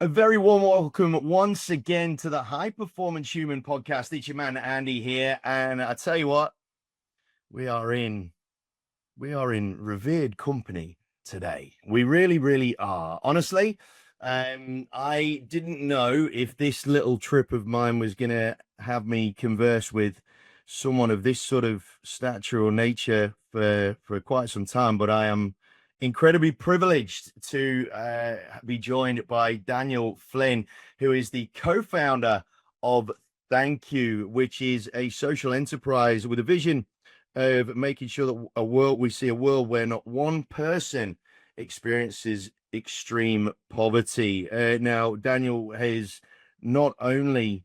A very warm welcome once again to the High Performance Human Podcast. It's your man Andy here, and I tell you what, we are in revered company today. We really, really are. Honestly, I didn't know if this little trip of mine was gonna have me converse with someone of this sort of stature or nature for quite some time, but I am incredibly privileged to be joined by Daniel Flynn, who is the co-founder of Thankyou, which is a social enterprise with a vision of making sure that we see a world where not one person experiences extreme poverty. Now, Daniel has not only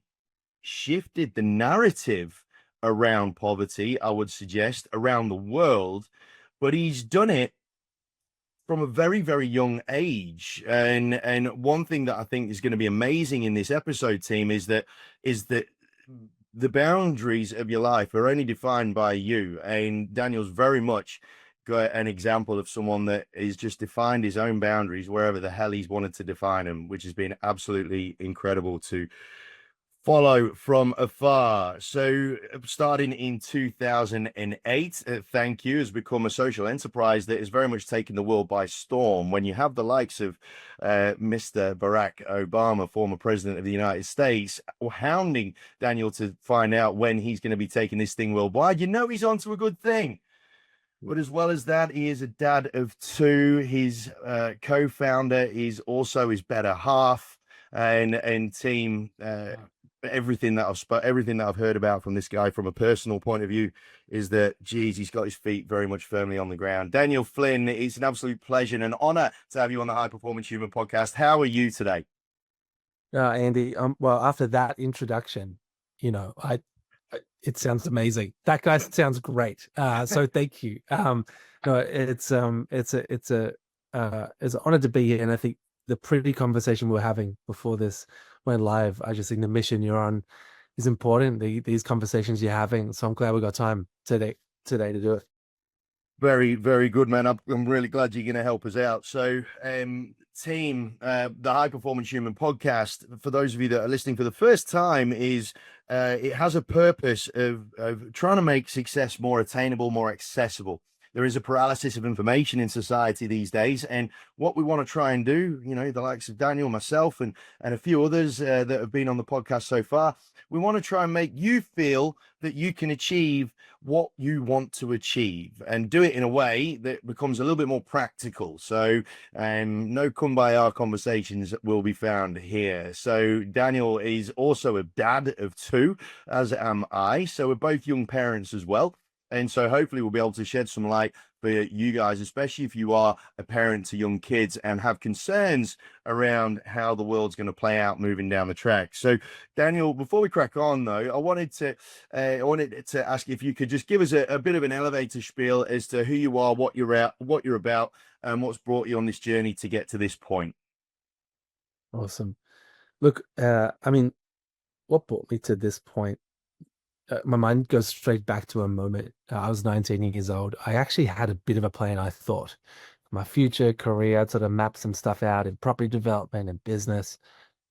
shifted the narrative around poverty, I would suggest, around the world, but he's done it from a very, very young age. And one thing that I think is going to be amazing in this episode, team, is that the boundaries of your life are only defined by you. And Daniel's very much got an example of someone that has just defined his own boundaries wherever the hell he's wanted to define them, which has been absolutely incredible to follow from afar. So, starting in 2008, Thankyou has become a social enterprise that has very much taken the world by storm. When you have the likes of Mr. Barak Obama, former president of the United States, hounding Daniel to find out when he's going to be taking this thing worldwide, you know he's onto a good thing. But as well as that, he is a dad of two. His co-founder is also his better half, and team. Everything that I've heard about from this guy from a personal point of view is that, geez, he's got his feet very much firmly on the ground. Daniel Flynn, it's an absolute pleasure and an honor to have you on the High Performance Human Podcast. How are you today? Andy, well, after that introduction, it sounds amazing. That guy sounds great. So thank you. No, it's an honor to be here, and I think the pretty conversation we were having before this went live, I just think the mission you're on is important. These conversations you're having, so I'm glad we got time today to do it. Very, very good, man. I'm really glad you're going to help us out. So, team, the High Performance Human Podcast, for those of you that are listening for the first time, is it has a purpose of trying to make success more attainable, more accessible. There is a paralysis of information in society these days, and what we want to try and do, the likes of Daniel, myself, and a few others that have been on the podcast so far, we want to try and make you feel that you can achieve what you want to achieve and do it in a way that becomes a little bit more practical. So no kumbaya conversations will be found here. So Daniel is also a dad of two, as am I. So we're both young parents as well. And so hopefully we'll be able to shed some light for you guys, especially if you are a parent to young kids and have concerns around how the world's going to play out moving down the track. So, Daniel, before we crack on, though, I wanted to ask if you could just give us a bit of an elevator spiel as to who you are, what you're about, and what's brought you on this journey to get to this point. Awesome. Look, what brought me to this point? My mind goes straight back to a moment. I was 19 years old. I actually had a bit of a plan, I thought. My future career, I'd sort of map some stuff out in property development and business.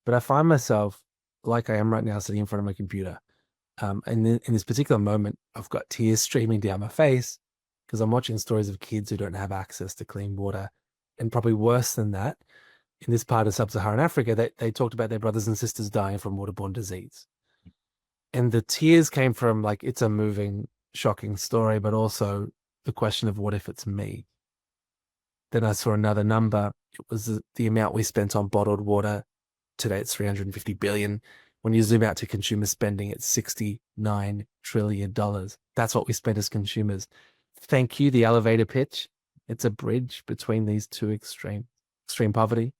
But I find myself, like I am right now, sitting in front of my computer. And in this particular moment, I've got tears streaming down my face because I'm watching stories of kids who don't have access to clean water. And probably worse than that, in this part of sub-Saharan Africa, they talked about their brothers and sisters dying from waterborne disease. And the tears came from, like, it's a moving, shocking story, but also the question of what if it's me? Then I saw another number. It was the amount we spent on bottled water. Today it's 350 billion. When you zoom out to consumer spending, it's $69 trillion. That's what we spend as consumers. Thankyou, the elevator pitch. It's a bridge between these two extreme poverty.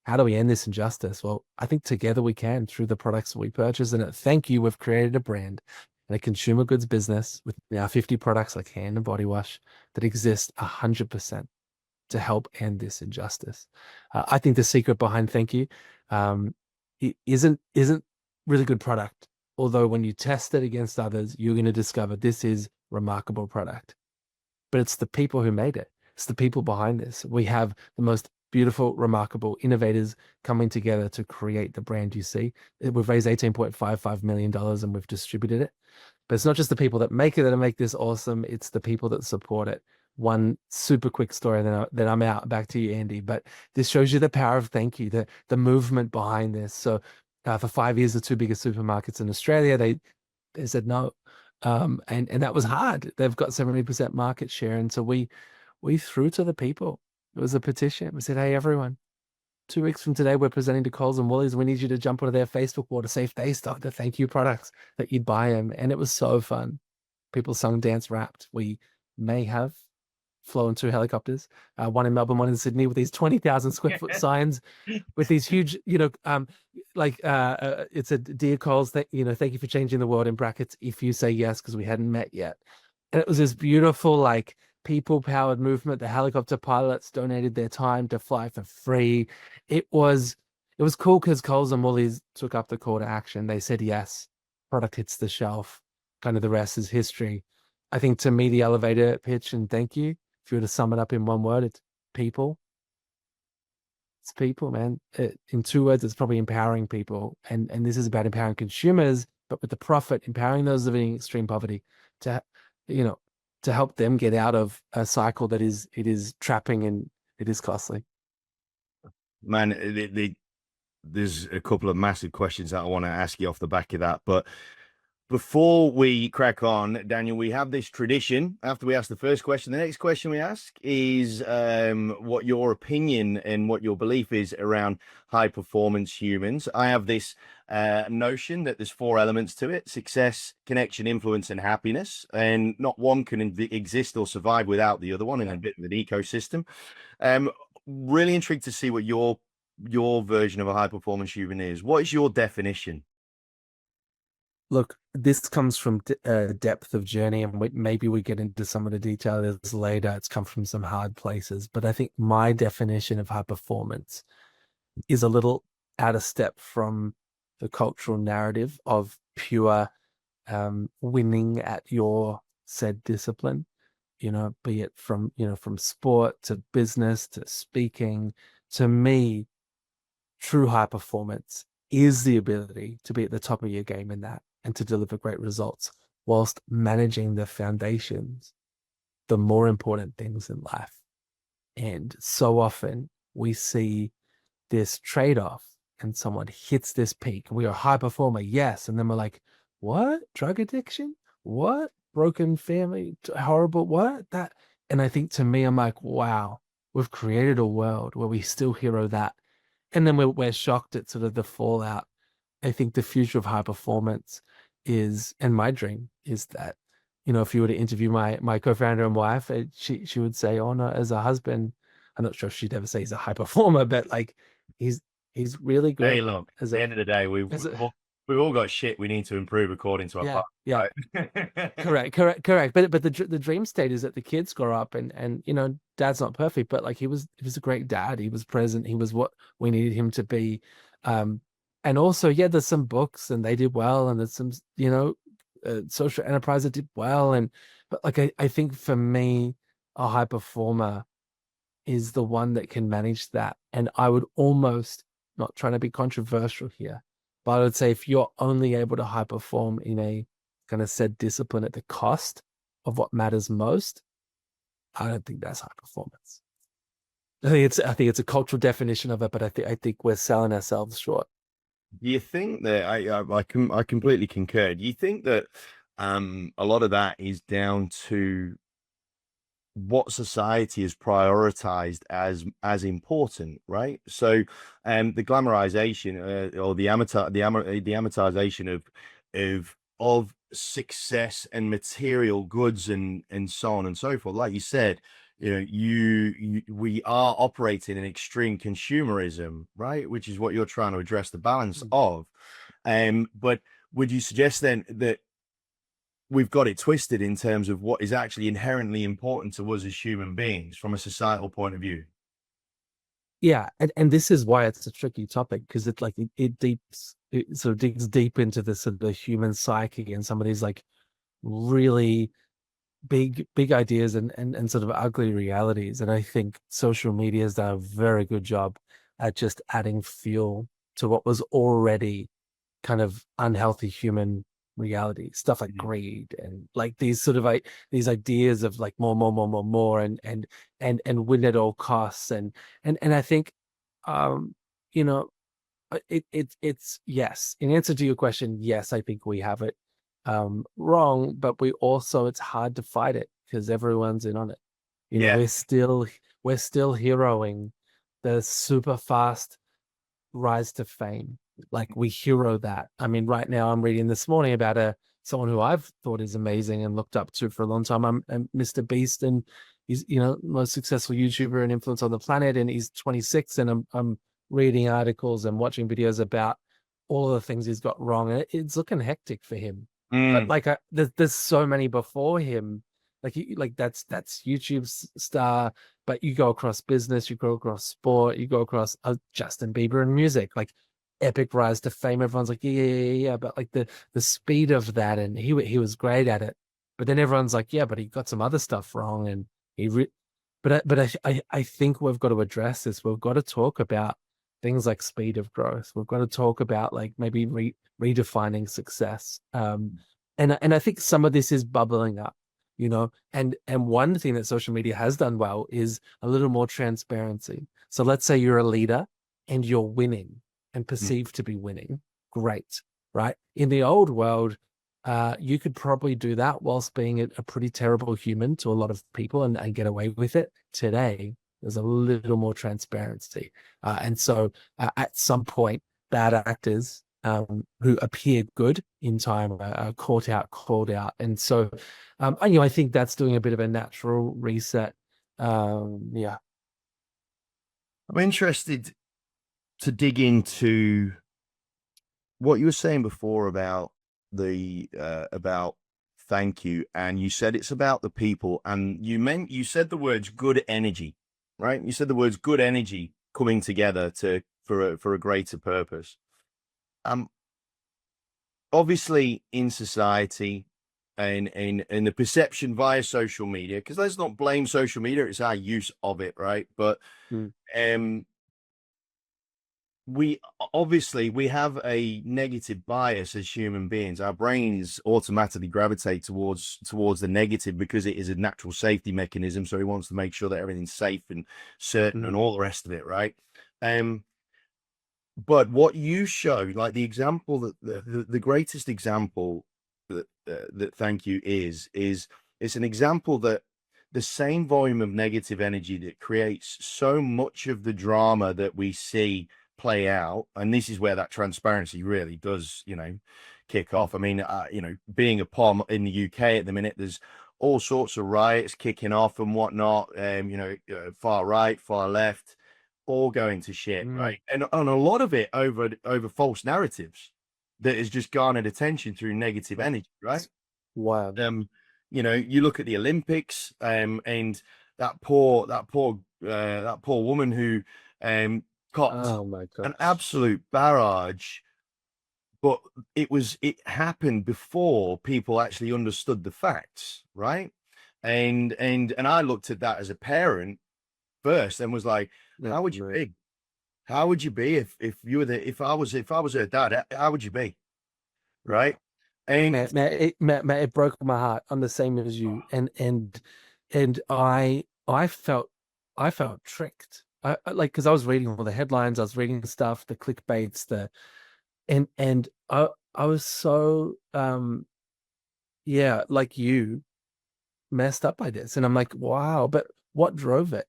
How do we end this injustice? Well, I think together we can through the products that we purchase. And at Thankyou, we've created a brand and a consumer goods business with now 50 products like hand and body wash that exist 100% to help end this injustice. I think the secret behind Thankyou it isn't really good product. Although when you test it against others, you're going to discover this is remarkable product. But it's the people who made it. It's the people behind this. We have the most beautiful, remarkable innovators coming together to create the brand you see. We've raised $18.55 million and we've distributed it. But it's not just the people that make it that make this awesome, it's the people that support it. One super quick story, then I'm out. Back to you, Andy. But this shows you the power of Thankyou, the movement behind this. So for 5 years, the two biggest supermarkets in Australia, they said no. And that was hard. They've got 70% market share. And so we threw to the people. It was a petition. We said, hey, everyone, 2 weeks from today, we're presenting to Coles and Woolies. We need you to jump onto their Facebook wall to see if they stock the Thankyou products, that you'd buy them. And it was so fun. People sung, dance, rapped. We may have flown 2 helicopters, one in Melbourne, one in Sydney, with these 20,000 square foot signs with these huge, it's a dear Coles, thank you for changing the world, in brackets, if you say yes, because we hadn't met yet. And it was this beautiful, like, people powered movement. The helicopter pilots donated their time to fly for free. It was cool because Coles and Woolies took up the call to action. They said yes. Product hits the shelf. Kind of the rest is history. I think, to me, the elevator pitch and Thankyou, if you were to sum it up in one word, it's people. It's people, man. In 2 words, it's probably empowering people. And this is about empowering consumers, but with the profit, empowering those living in extreme poverty to, to help them get out of a cycle that it is trapping and it is costly. Man, there's a couple of massive questions that I want to ask you off the back of that. But before we crack on, Daniel, we have this tradition. After we ask the first question, the next question we ask is what your opinion and what your belief is around high performance humans. I have this notion that there's 4 elements to it: success, connection, influence, and happiness. And not one can exist or survive without the other one in a bit of an ecosystem. Really intrigued to see what your version of a high performance human is. What is your definition? Look, this comes from depth of journey, and maybe we get into some of the details later. It's come from some hard places, but I think my definition of high performance is a little out of step from the cultural narrative of pure winning at your said discipline, be it from sport to business to speaking. To me, true high performance is the ability to be at the top of your game in that and to deliver great results whilst managing the foundations, the more important things in life. And so often we see this trade-off and someone hits this peak. We are a high performer, yes. And then we're like, what? Drug addiction? What? Broken family? Horrible? What? That? And I think, to me, I'm like, wow, we've created a world where we still hero that. And then we're shocked at sort of the fallout. I think the future of high performance is, and my dream is that, if you were to interview my co-founder and wife, she would say, oh no, as a husband, I'm not sure if she'd ever say he's a high performer, but like he's really good. Hey, look, at the end of the day, we've all got shit we need to improve according to our partner. Yeah. Right? Correct. But the dream state is that the kids grow up and dad's not perfect, but like he was a great dad. He was present. He was what we needed him to be. And also, there's some books and they did well, and there's some social enterprise that did well, but like I think for me, a high performer is the one that can manage that. And I would almost, not trying to be controversial here, but I would say if you're only able to high perform in a kind of said discipline at the cost of what matters most, I don't think that's high performance. I think it's a cultural definition of it, but I think we're selling ourselves short. Do you think that I completely concur? Do you think that a lot of that is down to what society has prioritized as important, right? So the glamorization or the amortization of success and material goods and so on and so forth, like you said, we are operating in extreme consumerism, right? Which is what you're trying to address the balance of. But would you suggest then that we've got it twisted in terms of what is actually inherently important to us as human beings from a societal point of view? Yeah, and this is why it's a tricky topic, because it sort of digs deep into the sort of the human psyche and some of these like really big ideas and sort of ugly realities. And I think social media has done a very good job at just adding fuel to what was already kind of unhealthy human reality. Stuff like Mhm. greed and like these sort of like these ideas of like more and win at all costs. And I think you know it's yes. In answer to your question, yes, I think we have it wrong, but we also it's hard to fight it because everyone's in on it. You know, Yeah. we're still heroing the super fast rise to fame. Like we hero that. I mean, right now I'm reading this morning about a someone who I've thought is amazing and looked up to for a long time. I'm Mr. Beast, and he's most successful YouTuber and influence on the planet, and he's 26, and I'm reading articles and watching videos about all of the things he's got wrong, and it's looking hectic for him. But Mm. like, there's so many before him. Like that's YouTube's star, but you go across business, you go across sport, you go across Justin Bieber and music, like epic rise to fame. Everyone's like, yeah. But like the speed of that, and he was great at it. But then everyone's like, yeah, but he got some other stuff wrong, and he. But I think we've got to address this. We've got to talk about things like speed of growth. We've got to talk about like maybe redefining success. And I think some of this is bubbling up, and one thing that social media has done well is a little more transparency. So let's say you're a leader and you're winning and Mm. perceived to be winning. Great, right? In the old world, you could probably do that whilst being a pretty terrible human to a lot of people and get away with it. Today, there's a little more transparency. And so at some point, bad actors who appear good in time are called out. And so, I think that's doing a bit of a natural reset. Yeah. I'm interested to dig into what you were saying before about the about thank you, and you said it's about the people, and you said the words good energy, right? You said the words good energy coming together to for a greater purpose. Um, Obviously in society and in the perception via social media, because let's not blame social media, it's our use of it, right? But Mm, um we obviously we have a negative bias as human beings. Our brains automatically gravitate towards the negative because it is a natural safety mechanism, so he wants to make sure that everything's safe and certain and mm, all the rest of it, right? um but what you show, like the example that the greatest example that thank you is it's an example that the same volume of negative energy that creates so much of the drama that we see play out, and this is where that transparency really does, kick mm, off. I mean, being a pom in the UK at the minute, there's all sorts of riots kicking off and whatnot. Far right, far left, all going to shit, mm. right? And a lot of it over false narratives that has just garnered attention through negative Oh, energy, right? it's wild. um you look at the Olympics, and that poor woman who got Oh my an gosh. absolute barrage, but it happened before people actually understood the facts, right? And I looked at that as a parent first and was like, Yeah, how would you mate. be? How would you be if you were the if I was her dad? How would you be? Right? And Man, it broke my heart. I'm the same as you, and I felt tricked. Like because I was reading all the headlines, I was reading stuff, the clickbaits, and I was so yeah, like you messed up by this, and I'm like, wow. But what drove it?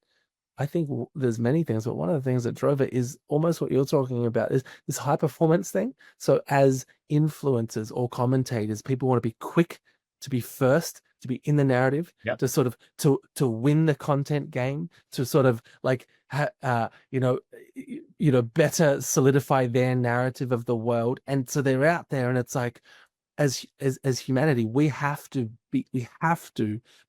I think there's many things, but one of the things that drove it is almost what you're talking about is this high performance thing. So as influencers or commentators, people want to be quick, to be first, to be in the narrative, yeah, to sort of to win the content game, to sort of like better solidify their narrative of the world. And so they're out there, and it's like as humanity, we have to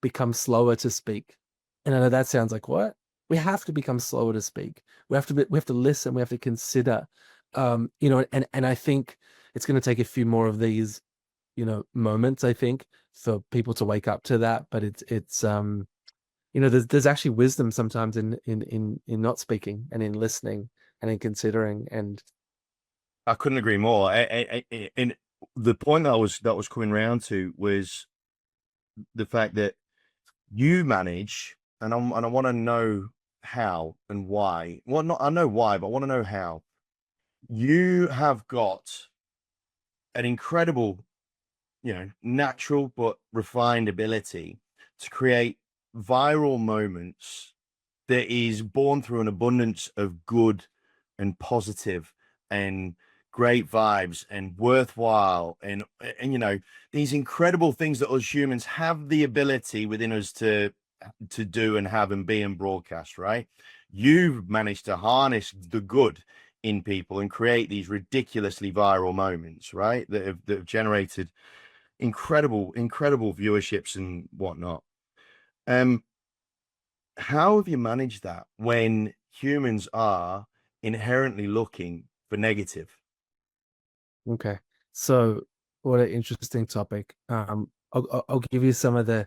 become slower to speak. And I know that sounds like what? We have to become slower to speak. We have to listen, we have to consider. And I think it's going to take a few more of these, moments, I think, for people to wake up to that. But it's there's actually wisdom sometimes in not speaking and in listening and in considering. And I couldn't agree more. And the point that I was coming around to was the fact that you manage, and I want to know how and why. Well, not I know why, but I want to know how. You have got an incredible, natural but refined ability to create viral moments that is born through an abundance of good and positive and great vibes and worthwhile and these incredible things that us humans have the ability within us to do and have and be and broadcast, right? You've managed to harness the good in people and create these ridiculously viral moments, right? That have generated incredible viewerships and whatnot. How have you managed that when humans are inherently looking for negative? okay, so what an interesting topic. I'll give you some of the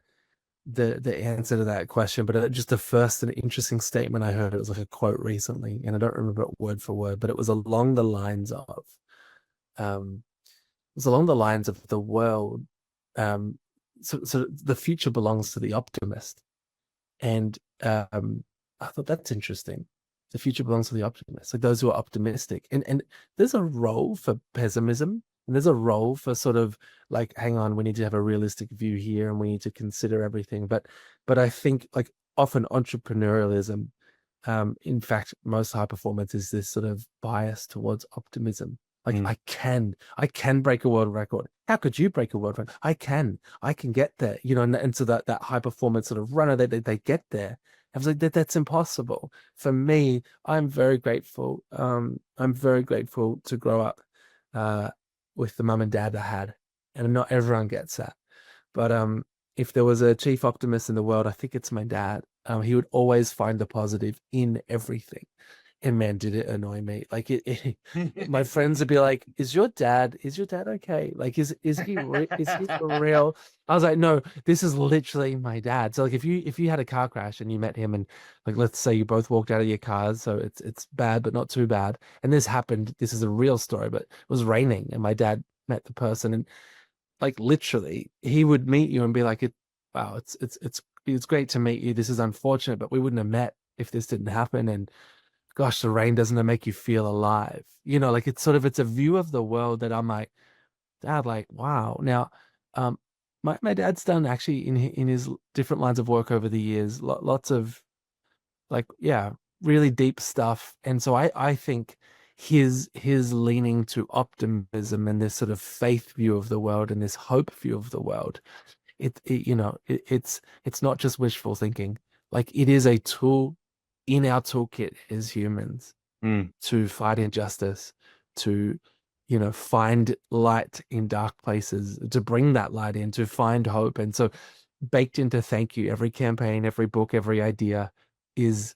answer to that question, but just the first an interesting statement I heard. It was like a quote recently, and I don't remember it word for word, but it was along the lines of, um, the world. So the future belongs to the optimist, and I thought that's interesting. The future belongs to the optimists, like those who are optimistic. And there's a role for pessimism, and there's a role for sort of like, hang on, we need to have a realistic view here, and we need to consider everything. But I think like often entrepreneurialism, in fact, most high performance is this sort of bias towards optimism. Like Mm. I can break a world record. How could you break a world record? I can get there, and so that high performance sort of runner, they get there. I was like, that's impossible. For me, I'm very grateful. I'm very grateful to grow up uh with the mum and dad I had. And not everyone gets that. But if there was a chief optimist in the world, I think it's my dad. He would always find the positive in everything. And man, did it annoy me. Like my friends would be like, is your dad okay? Like, is he for real? I was like, no, this is literally my dad. So like if you had a car crash and you met him, and like let's say you both walked out of your cars, so it's bad but not too bad. And this happened, this is a real story, but it was raining and my dad met the person, and like literally he would meet you and be like, wow, it's great to meet you. This is unfortunate, but we wouldn't have met if this didn't happen. And gosh, the rain doesn't make you feel alive. Like it's a view of the world that I'm like, Dad, like, wow. Now, my dad's done actually in his different lines of work over the years, lots of like, yeah, really deep stuff. And so I think his leaning to optimism and this sort of faith view of the world and this hope view of the world, it's not just wishful thinking. Like it is a tool in our toolkit as humans Mm. to fight injustice, to find light in dark places, to bring that light in, to find hope. And so baked into Thankyou, every campaign, every book, every idea is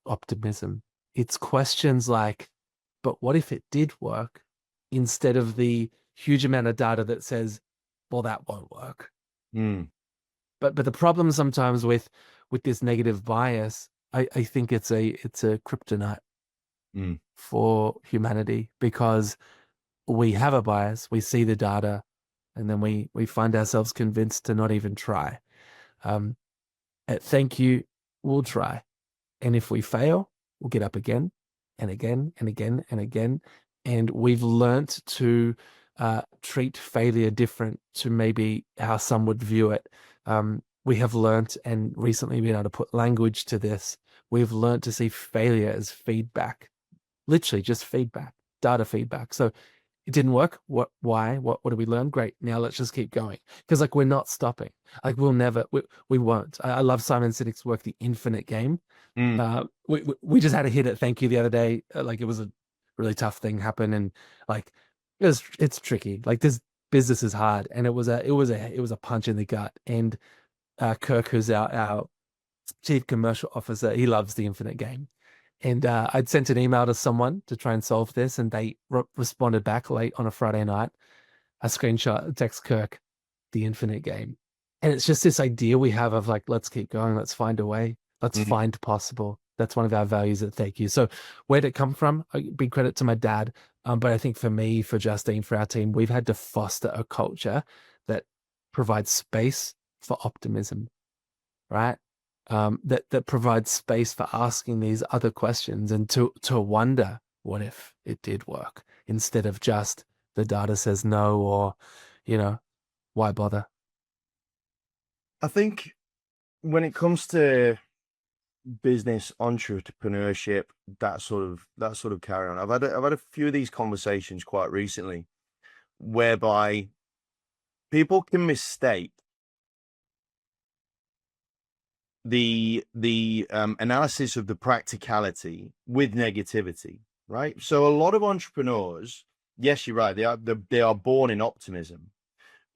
optimism. It's questions like, but what if it did work, instead of the huge amount of data that says, well, that won't work. Mm. But the problem sometimes with this negative bias, I think it's a kryptonite Mm. for humanity, because we have a bias, we see the data, and then we find ourselves convinced to not even try. Um, at Thankyou, we'll try. And if we fail, we'll get up again and again and again and again. And we've learnt to treat failure different to maybe how some would view it. We have learnt, and recently been able to put language to this, we've learnt to see failure as feedback, literally just feedback, data feedback. So it didn't work. Why? What did we learn? Great. Now let's just keep going. Because like we're not stopping. Like we won't. I love Simon Sinek's work, The Infinite Game. Mm. We just had a hit at Thankyou the other day. Like it was a really tough thing happen, and like it's tricky. Like this business is hard, and it was a punch in the gut. And Kirk, who's our chief commercial officer, he loves The Infinite Game. And I'd sent an email to someone to try and solve this, and they responded back late on a Friday night. I screenshot, text Kirk, the infinite game. And it's just this idea we have of like, let's keep going, let's find a way, let's Mm. find possible. That's one of our values at Thank You. So where'd it come from? Big credit to my dad. But I think for me, for Justine, for our team, we've had to foster a culture that provides space for optimism, right? That provides space for asking these other questions and to wonder what if it did work instead of just the data says no, or why bother? I think when it comes to business entrepreneurship, that sort of carry on, I've had a few of these conversations quite recently whereby people can mistake the analysis of the practicality with negativity, right? So a lot of entrepreneurs, yes, you're right, they are born in optimism,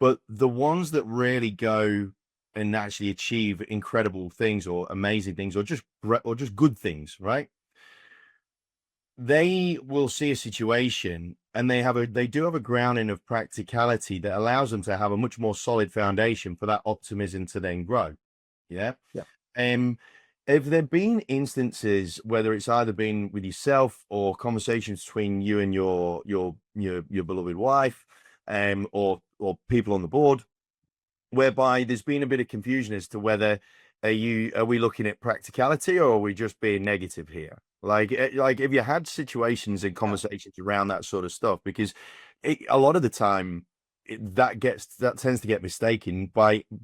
but the ones that really go and actually achieve incredible things or amazing things or just good things, right? They will see a situation and they do have a grounding of practicality that allows them to have a much more solid foundation for that optimism to then grow. Yeah. Yeah. Um, have there been instances, whether it's either been with yourself or conversations between you and your beloved wife, or people on the board, whereby there's been a bit of confusion as to whether are we looking at practicality or are we just being negative here? Like have you had situations and conversations around that sort of stuff? Because a lot of the time that tends to get mistaken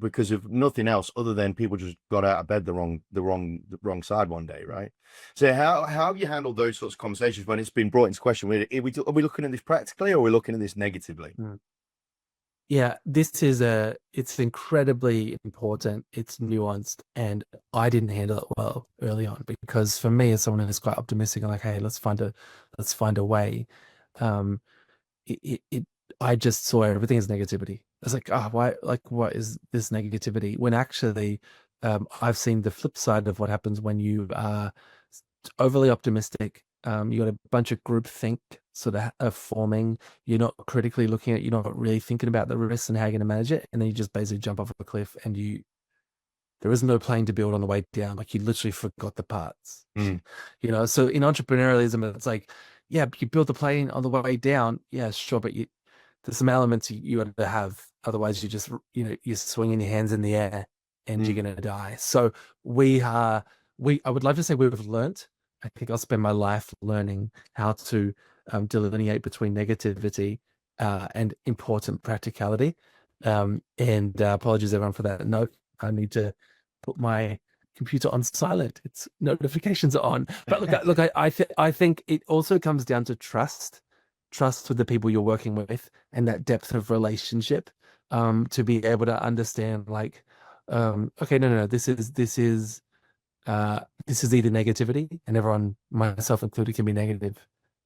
because of nothing else other than people just got out of bed the wrong side one day, right? So how have you handled those sorts of conversations when it's been brought into question? Are we looking at this practically or are we looking at this negatively? Yeah, it's incredibly important. It's nuanced, and I didn't handle it well early on because for me, as someone who's quite optimistic, I'm like, hey, let's find a way. Um, it I just saw everything as negativity. I was like, why? Like, what is this negativity? When actually, I've seen the flip side of what happens when you are overly optimistic. You got a bunch of group think sort of forming. You're not critically looking at. You're not really thinking about the risks and how you're going to manage it, and then you just basically jump off a cliff, and there is no plane to build on the way down. Like you literally forgot the parts. So in entrepreneurialism, it's like, yeah, you build the plane on the way down. Yeah, sure, but there's some elements you got to have. Otherwise, you just you're swinging your hands in the air and you're gonna die. So I would love to say we've learnt. I think I'll spend my life learning how to delineate between negativity and important practicality. And apologies everyone for that note. I need to put my computer on silent. Its notifications are on. But I think it also comes down to trust with the people you're working with and that depth of relationship, to be able to understand like, okay, no, this is either negativity, and everyone, myself included, can be negative.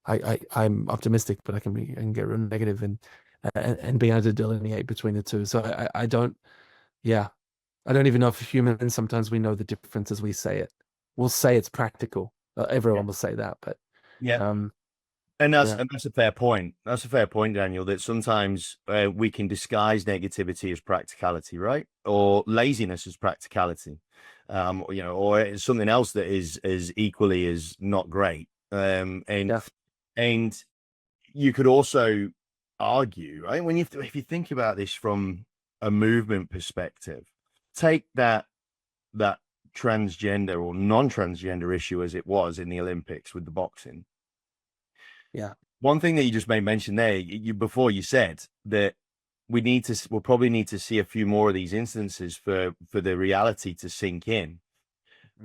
I'm optimistic, but I can get real negative, and being able to delineate between the two. So I don't, yeah, I don't even know if humans, sometimes we know the difference as we say it. We'll say it's practical. Everyone will say that, but Yeah. um, And that's yeah, and that's a fair point. That's a fair point, Daniel, that sometimes we can disguise negativity as practicality, right? Or laziness as practicality. Or it's something else that is equally as not great. And yeah, and you could also argue, right? If you think about this from a movement perspective, take that transgender or non-transgender issue as it was in the Olympics with the boxing. yeah. One thing that you just made mention there, before you said that we'll probably need to see a few more of these instances for the reality to sink in.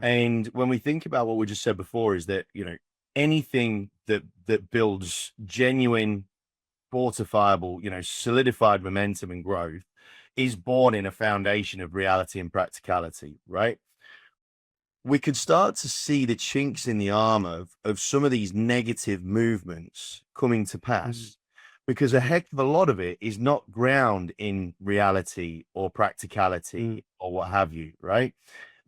And when we think about what we just said before, is that anything that builds genuine, fortifiable, solidified momentum and growth is born in a foundation of reality and practicality, right? We could start to see the chinks in the armor of some of these negative movements coming to pass, because a heck of a lot of it is not ground in reality or practicality or what have you, right?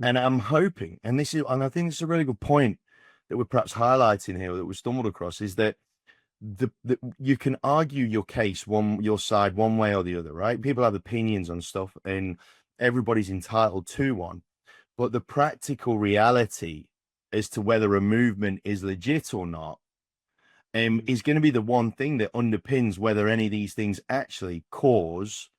And I'm hoping, and I think this is a really good point that we're perhaps highlighting here, that we stumbled across, is that you can argue your case your side one way or the other, right? People have opinions on stuff, and everybody's entitled to one. But the practical reality as to whether a movement is legit or not is going to be the one thing that underpins whether any of these things actually cause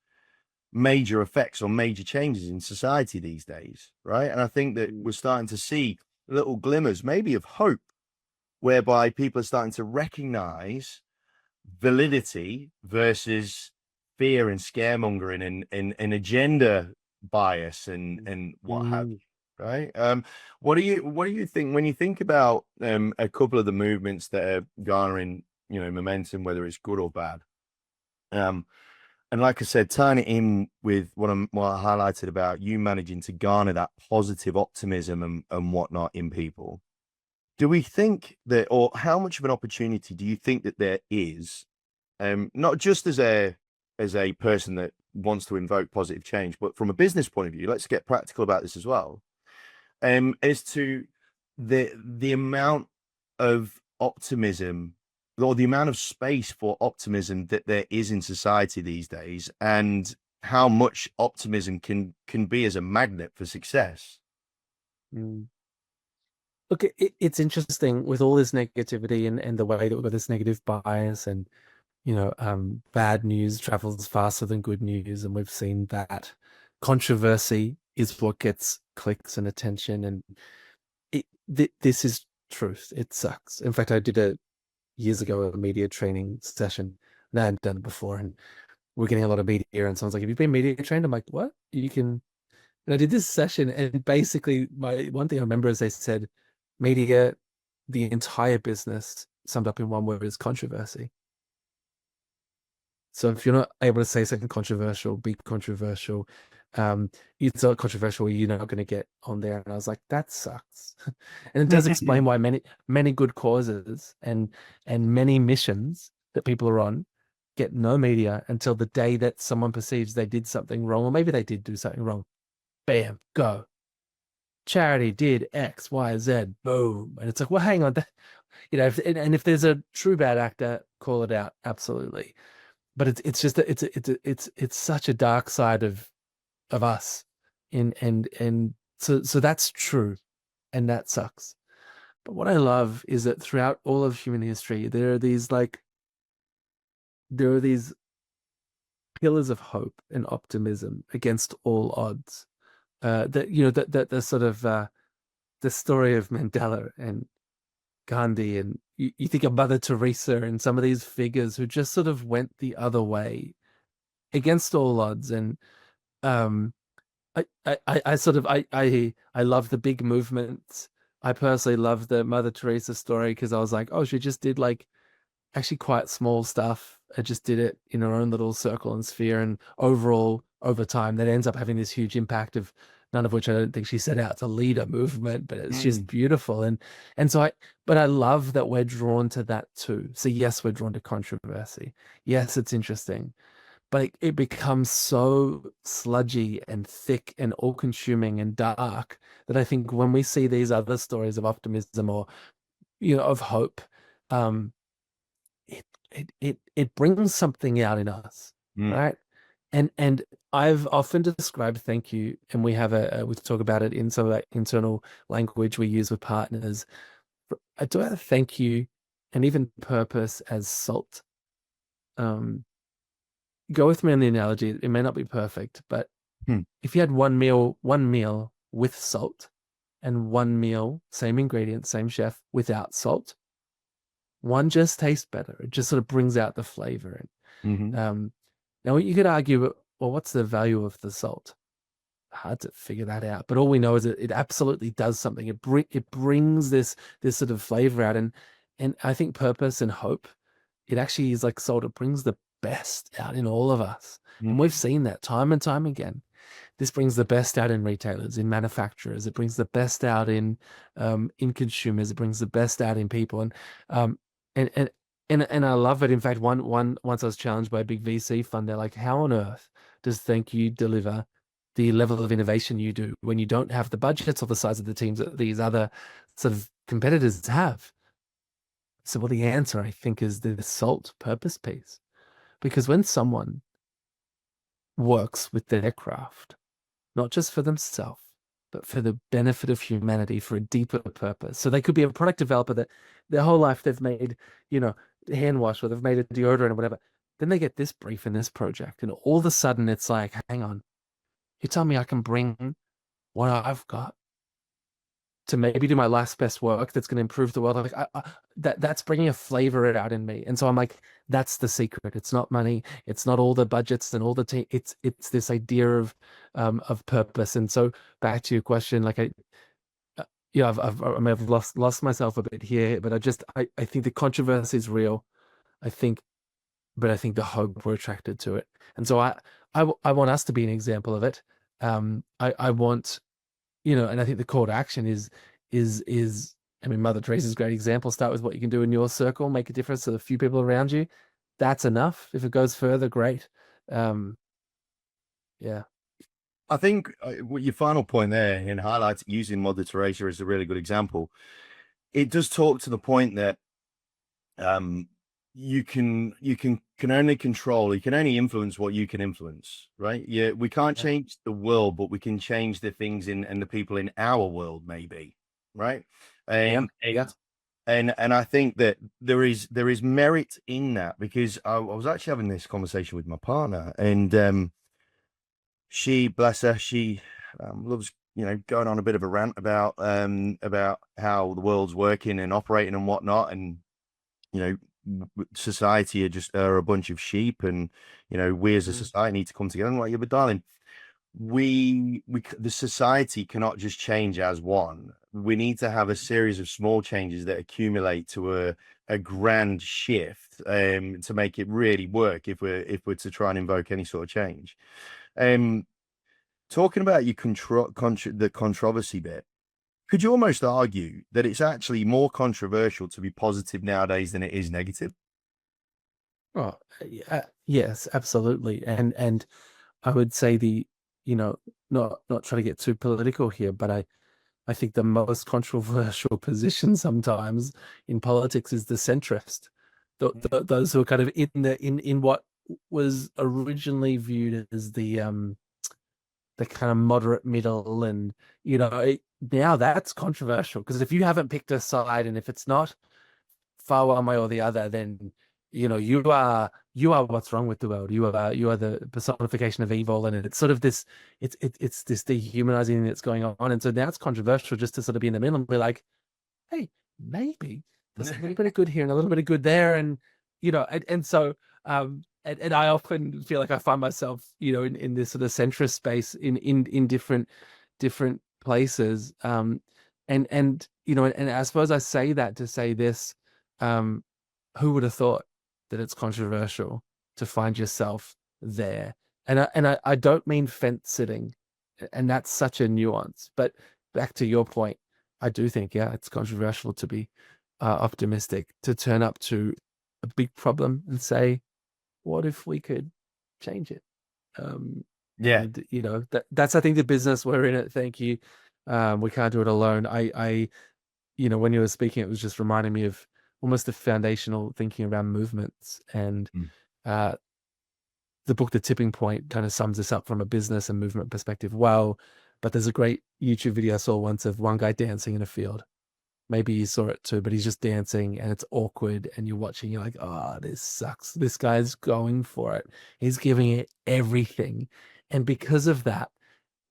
major effects or major changes in society these days, right? And I think that we're starting to see little glimmers, maybe of hope, whereby people are starting to recognize validity versus fear and scaremongering and agenda bias and what have you, right? What do you think when you think about a couple of the movements that are garnering, momentum, whether it's good or bad? And like I said, tying it in with what I highlighted about you managing to garner that positive optimism and whatnot in people. Do we think that, or how much of an opportunity do you think that there is, not just as a person that wants to invoke positive change, but from a business point of view? Let's get practical about this as well. As to the amount of optimism, or the amount of space for optimism that there is in society these days, and how much optimism can be as a magnet for success. Look, it's interesting with all this negativity and the way that we've got this negative bias, and bad news travels faster than good news, and we've seen that controversy is what gets clicks and attention, and this is truth. It sucks. In fact, I did years ago a media training session, and I hadn't done it before, and we're getting a lot of media, and someone's like, "Have you been media trained?" I'm like, "What? You can?" And I did this session, and basically, my one thing I remember is they said, "Media, the entire business summed up in one word is controversy." So if you're not able to say something controversial, be controversial, it's not controversial, you're not going to get on there. And I was like, that sucks. And it does explain why many good causes and many missions that people are on get no media until the day that someone perceives they did something wrong, or maybe they did do something wrong. Bam, go. Charity did X, Y, Z, boom. And it's like, well, hang on. If there's a true bad actor, call it out. Absolutely. But it's just that it's such a dark side of us, and so that's true, and that sucks. But what I love is that throughout all of human history, there are these pillars of hope and optimism against all odds. That the sort of the story of Mandela and Gandhi, and you think of Mother Teresa and some of these figures who just sort of went the other way against all odds. And I love the big movements. I personally love the Mother Teresa story because I was like, oh, she just did actually quite small stuff. I just did it in her own little circle and sphere, and overall, over time, that ends up having this huge impact of none of which I don't think she set out to lead a movement, but it's just beautiful. But I love that we're drawn to that too. So yes, we're drawn to controversy. Yes, it's interesting, but it becomes so sludgy and thick and all-consuming and dark that I think when we see these other stories of optimism or of hope, it brings something out in us, right? And I've often described Thankyou, and we talk about it in some of that internal language we use with partners. I do have Thankyou and even purpose as salt. Go with me on the analogy. It may not be perfect, but if you had one meal with salt, and one meal, same ingredients, same chef, without salt, one just tastes better. It just sort of brings out the flavor. Now you could argue, well, what's the value of the salt? Hard to figure that out. But all we know is that it absolutely does something. It brings this sort of flavor out. And I think purpose and hope, it actually is like salt. It brings the best out in all of us. And we've seen that time and time again. This brings the best out in retailers, in manufacturers. It brings the best out in consumers. It brings the best out in people. And I love it. In fact, once I was challenged by a big VC fund, they're like, how on earth does Thankyou deliver the level of innovation you do when you don't have the budgets or the size of the teams that these other sort of competitors have? So, well, the answer, I think, is the salt purpose piece. Because when someone works with their craft, not just for themselves, but for the benefit of humanity, for a deeper purpose. So they could be a product developer that their whole life they've made, you know, hand wash or they've made a deodorant or whatever. Then they get this brief in this project, and all of a sudden it's like, hang on, you tell me I can bring what I've got to maybe do my last best work that's going to improve the world. Like that's bringing a flavor out in me, and so I'm like, that's the secret. It's not money. It's not all the budgets and all the team. It's this idea of purpose. And so back to your question, like yeah, I may have lost myself a bit here, but I think the controversy is real. I think, but I think the hope we're attracted to it, and so I want us to be an example of it. I want and I think the call to action is I mean, Mother Teresa's a great example. Start with what you can do in your circle, make a difference to the few people around you. That's enough. If it goes further, great. Um, yeah. I think your final point there in highlighting using Mother Teresa is a really good example. It does talk to the point that um, you can only control, you can only influence what you can influence, right? Yeah, we can't Yeah. change the world, but we can change the things in and the people in our world, maybe, right? Yeah. And Yeah. and I think that there is merit in that because I was actually having this conversation with my partner, and she, bless her, she loves going on a bit of a rant about how the world's working and operating and whatnot, and you know society are a bunch of sheep, and we as a Mm. society need to come together. And like, yeah, but darling, the society cannot just change as one. We need to have a series of small changes that accumulate to a grand shift to make it really work if we're to try and invoke any sort of change. um Talking about the controversy bit, could you almost argue that it's actually more controversial to be positive nowadays than it is negative? Oh, yeah, yes, absolutely. And I would say not try to get too political here, but I think the most controversial position sometimes in politics is the centrist. Those who are kind of in what was originally viewed as the kind of moderate middle, and now that's controversial because if you haven't picked a side and if it's not far one way or the other, then you are what's wrong with the world. You are the personification of evil, and it's sort of this it's this dehumanizing thing that's going on, and so now it's controversial just to sort of be in the middle and be like, hey, maybe there's a little bit of good here and a little bit of good there, and so and I often feel like I find myself in this sort of centrist space in different places, and I suppose I say that to say this. um who would have thought that it's controversial to find yourself there? And I don't mean fence sitting, and that's such a nuance. But back to your point, I do think, yeah, it's controversial to be optimistic, to turn up to a big problem and say, what if we could change it? Yeah. And that's I think the business we're in. It. Thank you. We can't do it alone. When you were speaking, it was just reminding me of almost the foundational thinking around movements. And Mm. uh, the book, The Tipping Point, kind of sums this up from a business and movement perspective well. But there's a great YouTube video I saw once of one guy dancing in a field. Maybe you saw it too, but he's just dancing and it's awkward. And you're watching, you're like, oh, this sucks. This guy's going for it. He's giving it everything. And because of that,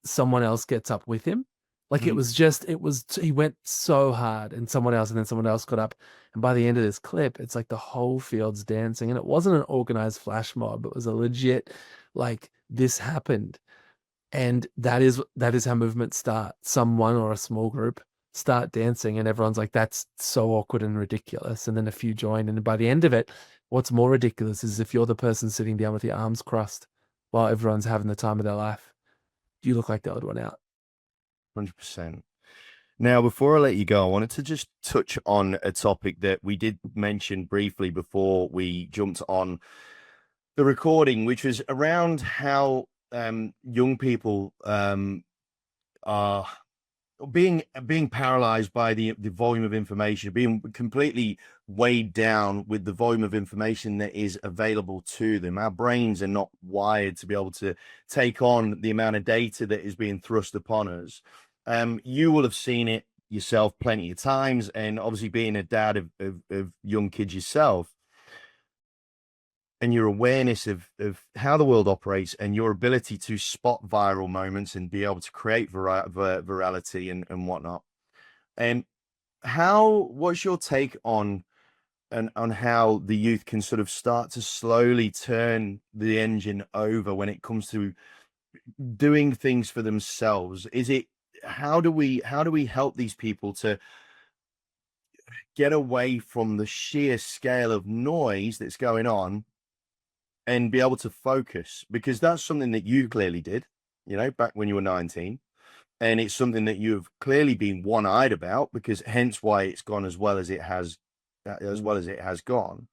someone else gets up with him. Like Mm. he went so hard and then someone else got up. And by the end of this clip, it's like the whole field's dancing. And it wasn't an organized flash mob. It was a legit, like, this happened. And that is how movements start. Someone or a small group start dancing and everyone's like, that's so awkward and ridiculous. And then a few join. And by the end of it, what's more ridiculous is if you're the person sitting down with your arms crossed while everyone's having the time of their life, you look like the odd one out. 100%. Now, before I let you go, I wanted to just touch on a topic that we did mention briefly before we jumped on the recording, which was around how young people are being paralyzed by the volume of information, being completely weighed down with the volume of information that is available to them. Our brains are not wired to be able to take on the amount of data that is being thrust upon us. You will have seen it yourself plenty of times, and obviously being a dad of young kids yourself, and your awareness of how the world operates and your ability to spot viral moments and be able to create virality and whatnot. And what's your take on how the youth can sort of start to slowly turn the engine over when it comes to doing things for themselves? Is it, how do we help these people to get away from the sheer scale of noise that's going on and be able to focus? Because that's something that you clearly did, back when you were 19. And it's something that you've clearly been one-eyed about, because hence why it's gone as well as it has, gone.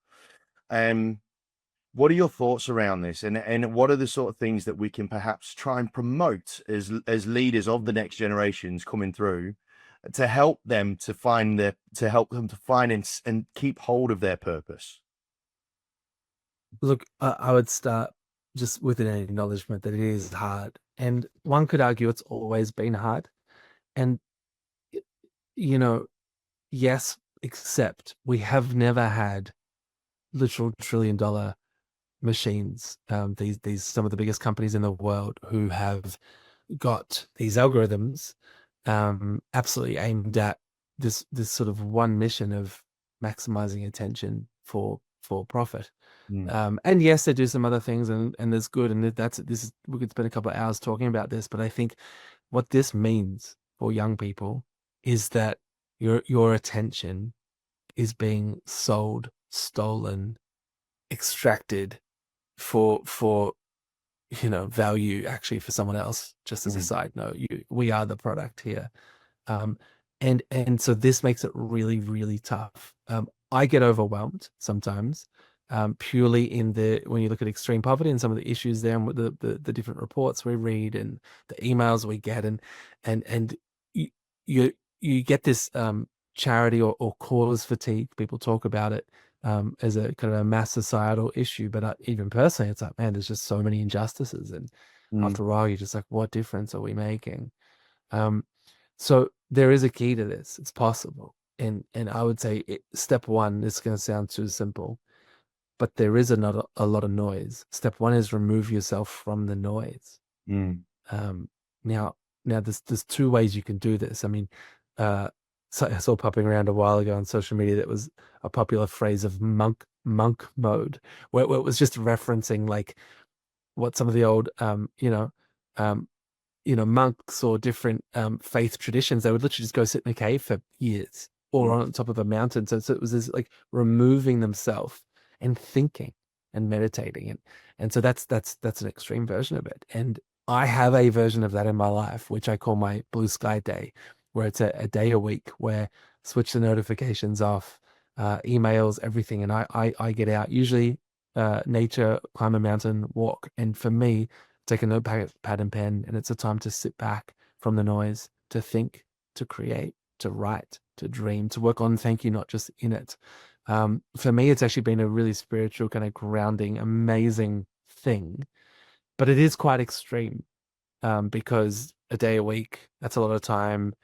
What are your thoughts around this, and what are the sort of things that we can perhaps try and promote as leaders of the next generations coming through, to help them to find and keep hold of their purpose? Look, I would start just with an acknowledgement that it is hard. And one could argue it's always been hard. And, you know, yes, except we have never had literal trillion-dollar machines. These some of the biggest companies in the world who have got these algorithms absolutely aimed at this sort of one mission of maximizing attention for profit. And yes, they do some other things, and there's good, and we could spend a couple of hours talking about this, but I think what this means for young people is that your attention is being sold, stolen, extracted for value actually for someone else. Just as a side note, we are the product here. And so this makes it really, really tough. I get overwhelmed sometimes, purely when you look at extreme poverty and some of the issues there, and with the different reports we read and the emails we get, and you get this charity or cause fatigue. People talk about it as a kind of a mass societal issue, but even personally, it's like, man, there's just so many injustices, and after a while, you're just like, what difference are we making? So there is a key to this. It's possible. And I would say step one, this is going to sound too simple, but there is a lot of noise. Step one is remove yourself from the noise. Now there's two ways you can do this. I mean, so I saw popping around a while ago on social media that was a popular phrase of monk mode, where it was just referencing like what some of the old monks or different faith traditions, they would literally just go sit in a cave for years or on top of a mountain. So it was this like removing themselves and thinking and meditating. And so that's an extreme version of it. And I have a version of that in my life, which I call my blue sky day, where it's a day a week where switch the notifications off, emails, everything. And I get out, usually nature, climb a mountain, walk. And for me, take a notepad, pad and pen, and it's a time to sit back from the noise, to think, to create, to write, to dream, to work on thank you, not just in it. For me, it's actually been a really spiritual, kind of grounding, amazing thing, but it is quite extreme because a day a week, that's a lot of time.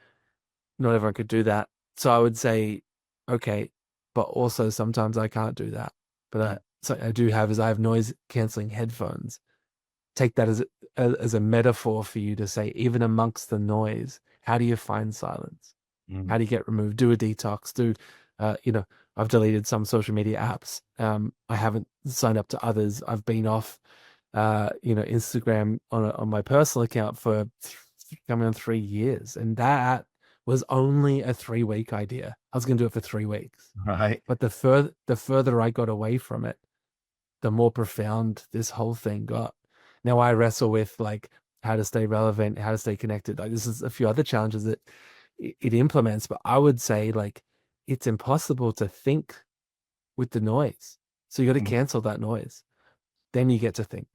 Not everyone could do that. So I would say, okay, but also sometimes I can't do that. But so I do have noise canceling headphones. Take that as a metaphor for you to say, even amongst the noise, how do you find silence? How do you get removed? Do a detox. I've deleted some social media apps. I haven't signed up to others. I've been off, Instagram on my personal account for coming on 3 years, and that was only a 3-week idea. I was going to do it for 3 weeks, Right. but the further I got away from it, the more profound this whole thing got. Now I wrestle with like how to stay relevant, how to stay connected. Like this is a few other challenges that it implements, but I would say like it's impossible to think with the noise. So you got to cancel that noise. Then you get to think.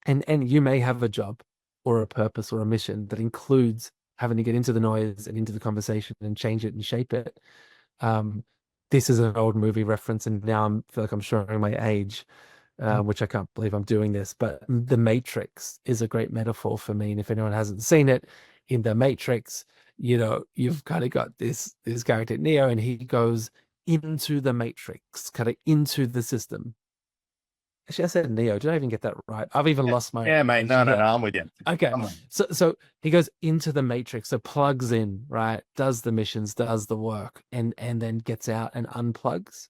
And you may have a job or a purpose or a mission that includes having to get into the noise and into the conversation and change it and shape it. this is an old movie reference, and now I feel like I'm showing my age, which I can't believe I'm doing this. But The Matrix is a great metaphor for me. And if anyone hasn't seen it, in The Matrix, you've kind of got this character Neo, and he goes into the Matrix, kind of into the system. Actually, I said Neo. Did I even get that right? I've even Yeah, lost my yeah, mate. age No, no, here. no, I'm with you. Okay. I'm with you. So he goes into the matrix, so plugs in, right? Does the missions, does the work, and then gets out and unplugs.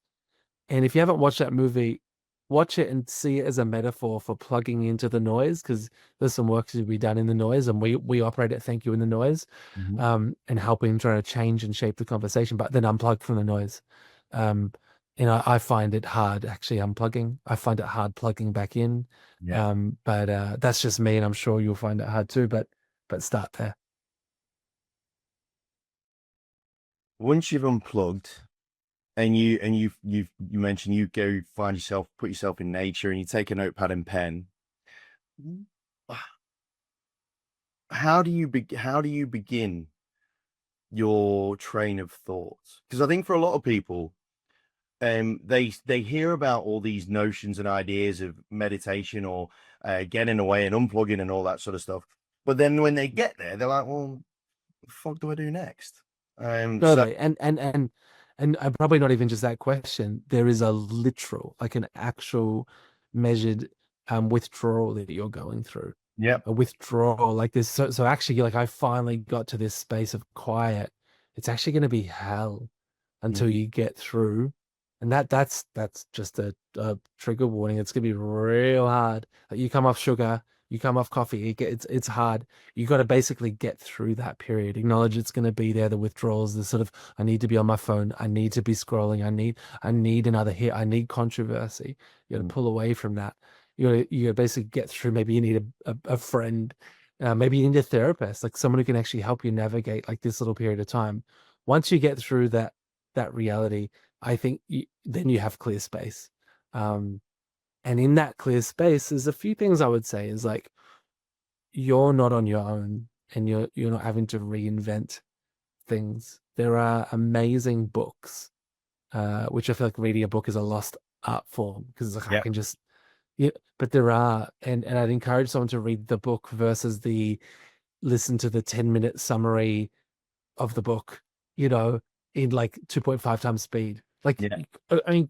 And if you haven't watched that movie, watch it and see it as a metaphor for plugging into the noise, because there's some work to be done in the noise, and we operate at Thank You in the noise, Mhm. and helping try to change and shape the conversation, but then unplug from the noise. Um, I find it hard actually unplugging. I find it hard plugging back in. Yeah. But that's just me, and I'm sure you'll find it hard too. But start there. Once you've unplugged and you mentioned you go find yourself, put yourself in nature, and you take a notepad and pen. How do you begin your train of thoughts? Because I think for a lot of people, they hear about all these notions and ideas of meditation or getting away and unplugging and all that sort of stuff. But then when they get there, they're like, well, the fuck do I do next? So Totally. And I'm probably not even just that question. There is a literal, like an actual measured withdrawal that you're going through. yeah. A withdrawal like this. So actually, like, I finally got to this space of quiet. It's actually going to be hell until Mhm. you get through. And that's just a trigger warning. It's gonna be real hard. Like, you come off sugar, you come off coffee, it's hard. You got to basically get through that period. Acknowledge it's going to be there. The withdrawals, the sort of, I need to be on my phone. I need to be scrolling. I need another hit. I need controversy. You got to Mhm. pull away from that. You got to basically get through. Maybe you need a friend. Maybe you need a therapist, like someone who can actually help you navigate like this little period of time. Once you get through that reality, I think then you have clear space. Um, and in that clear space, there's a few things I would say is like, you're not on your own, and you're not having to reinvent things. There are amazing books, which I feel like reading a book is a lost art form, because like I Yeah. can just, yeah, but there are, and I'd encourage someone to read the book versus the listen to the 10-minute summary of the book, you know, in like 2.5 times speed. Like, Yeah. I mean,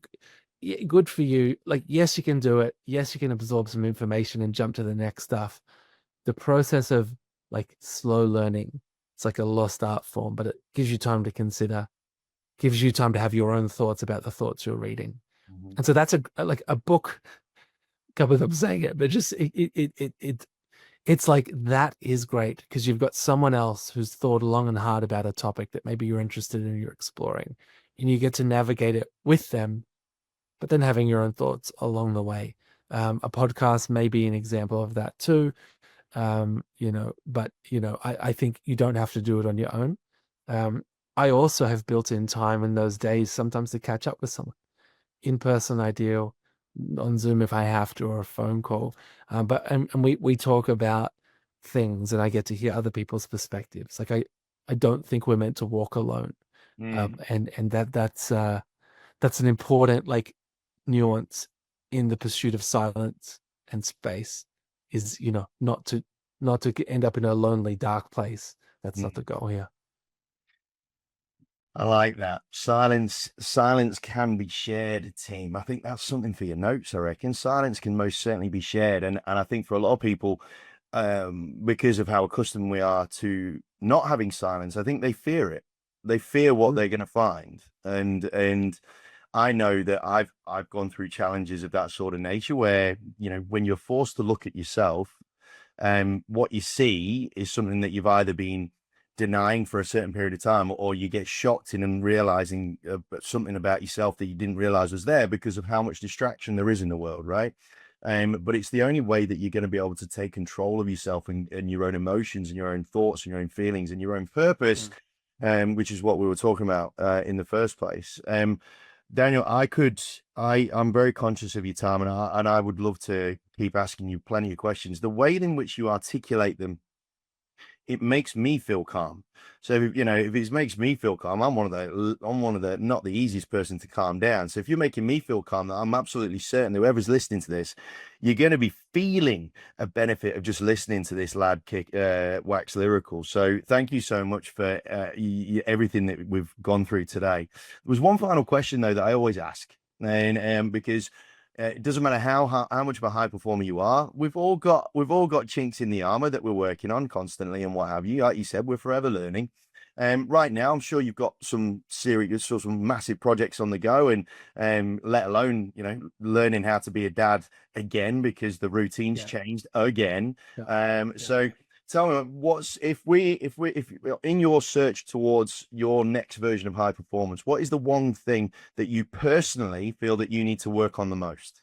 yeah, good for you. Like, yes, you can do it. Yes, you can absorb some information and jump to the next stuff. The process of like slow learning, it's like a lost art form, but it gives you time to consider, gives you time to have your own thoughts about the thoughts you're reading. Mhm. And so that's like a book. Can't believe I'm saying it, but just it's like that is great because you've got someone else who's thought long and hard about a topic that maybe you're interested in, you're exploring, and you get to navigate it with them, but then having your own thoughts along the way. A podcast may be an example of that too. But I think you don't have to do it on your own. I also have built in time in those days sometimes to catch up with someone. In person, ideal, on Zoom if I have to, or a phone call. And we talk about things, and I get to hear other people's perspectives. Like, I don't think we're meant to walk alone. Mm. And that's an important like nuance in the pursuit of silence and space, is not to end up in a lonely dark place. That's not Mm. the goal here. I like that. Silence can be shared, team. I think that's something for your notes, I reckon. Silence can most certainly be shared. And I think for a lot of people, because of how accustomed we are to not having silence, I think they fear it. They fear what Mm. they're gonna find. And I know that I've gone through challenges of that sort of nature where, when you're forced to look at yourself, what you see is something that you've either been denying for a certain period of time, or you get shocked in and realizing something about yourself that you didn't realize was there because of how much distraction there is in the world, right? But it's the only way that you're going to be able to take control of yourself and your own emotions and your own thoughts and your own feelings and your own purpose, Mm. which is what we were talking about in the first place. Daniel, I'm very conscious of your time, and I would love to keep asking you plenty of questions. The way in which you articulate them it makes me feel calm. So, if it makes me feel calm, I'm one of the not the easiest person to calm down. So if you're making me feel calm, I'm absolutely certain whoever's listening to this, you're going to be feeling a benefit of just listening to this lad wax lyrical. So thank you so much for everything that we've gone through today. There was one final question though that I always ask, and because it doesn't matter how much of a high performer you are. We've all got chinks in the armor that we're working on constantly and what have you. Like you said, we're forever learning. Right now, I'm sure you've got some serious, some massive projects on the go, and let alone learning how to be a dad again because the routine's changed again. So tell me, if in your search towards your next version of high performance, what is the one thing that you personally feel that you need to work on the most?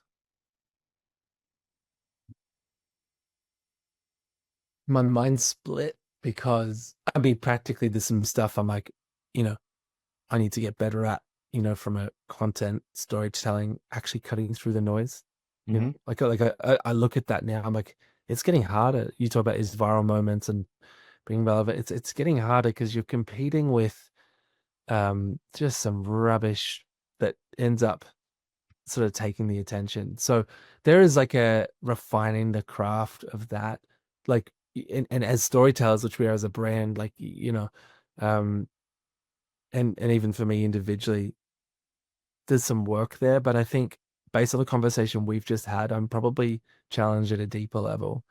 My mind's split because I mean, practically there's some stuff I'm like, I need to get better at, from a content storytelling, actually cutting through the noise. Like I look at that now, I'm like, it's getting harder. You talk about his viral moments and being relevant. It's getting harder because you're competing with just some rubbish that ends up sort of taking the attention. So there is like a refining the craft of that, like and as storytellers, which we are as a brand, like and even for me individually, there's some work there. But I think based on the conversation we've just had, I'm probably challenged at a deeper level.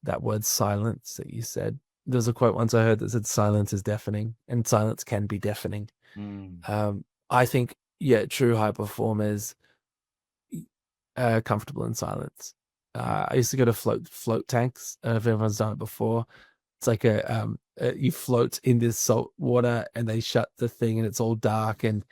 That word silence that you said. There's a quote once I heard that said silence is deafening, and silence can be deafening. I think, true high performers comfortable in silence. I used to go to float tanks. If everyone's done it before, it's like you float in this salt water and they shut the thing and it's all dark, and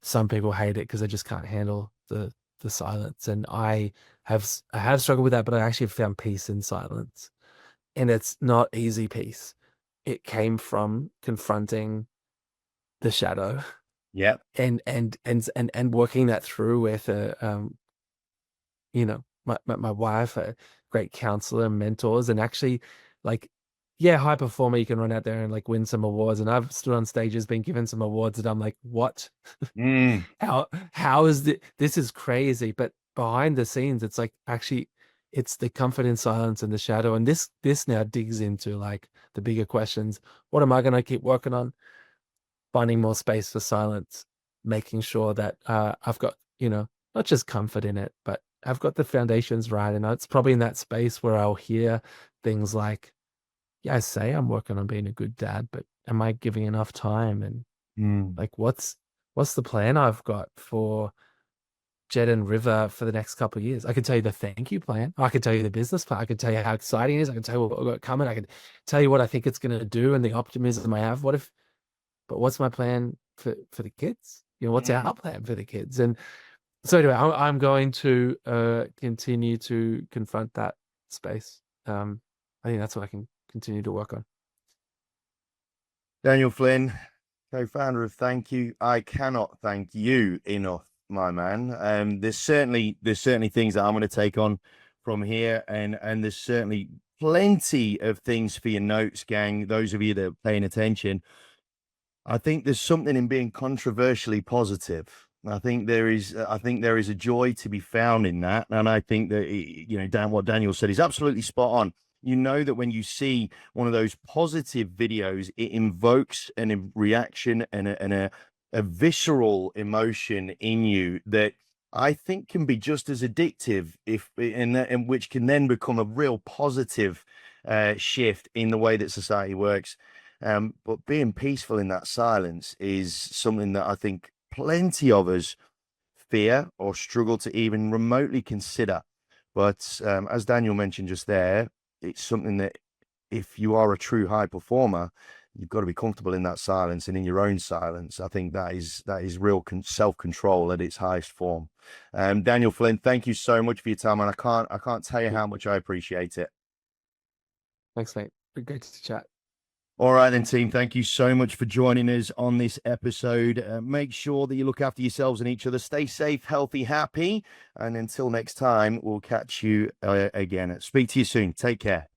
some people hate it because they just can't handle the silence. And I have struggled with that, but I actually found peace in silence, and it's not easy peace. It came from confronting the shadow. Yeah. And working that through with my wife, a great counselor, mentors, and actually, like, high performer, you can run out there and like win some awards. And I've stood on stages, been given some awards, and I'm like, what? How is this is crazy. But behind the scenes, it's like actually it's the comfort in silence and the shadow. And this now digs into like the bigger questions. What am I going to keep working on? Finding more space for silence, making sure that I've got, not just comfort in it, but I've got the foundations right. And it's probably in that space where I'll hear things like, I say I'm working on being a good dad, but am I giving enough time? And like, what's the plan I've got for Jed and River for the next couple of years? I can tell you the Thankyou plan. I can tell you the business plan. I can tell you how exciting it is. I can tell you what we've got coming. I can tell you what I think it's going to do and the optimism I have. But what's my plan for the kids? What's our plan for the kids? And so anyway, I'm going to continue to confront that space. I think that's what I can continue to work on. Daniel Flynn, co-founder of Thankyou. I cannot thank you enough, my man. There's certainly things that I'm going to take on from here, and there's certainly plenty of things for your notes, gang. Those of you that are paying attention, I think there's something in being controversially positive. I think there is a joy to be found in that, and I think that what Daniel said is absolutely spot on. You know that when you see one of those positive videos, it invokes a reaction and a visceral emotion in you that I think can be just as addictive, and which can then become a real positive shift in the way that society works. But being peaceful in that silence is something that I think plenty of us fear or struggle to even remotely consider. But as Daniel mentioned just there, it's something that if you are a true high performer, you've got to be comfortable in that silence and in your own silence. I think that is real self-control at its highest form. Daniel Flynn, thank you so much for your time, and I can't tell you how much I appreciate it. Thanks, mate. Great to chat. All right, then, team. Thank you so much for joining us on this episode. Make sure that you look after yourselves and each other. Stay safe, healthy, happy. And until next time, we'll catch you again. Speak to you soon. Take care.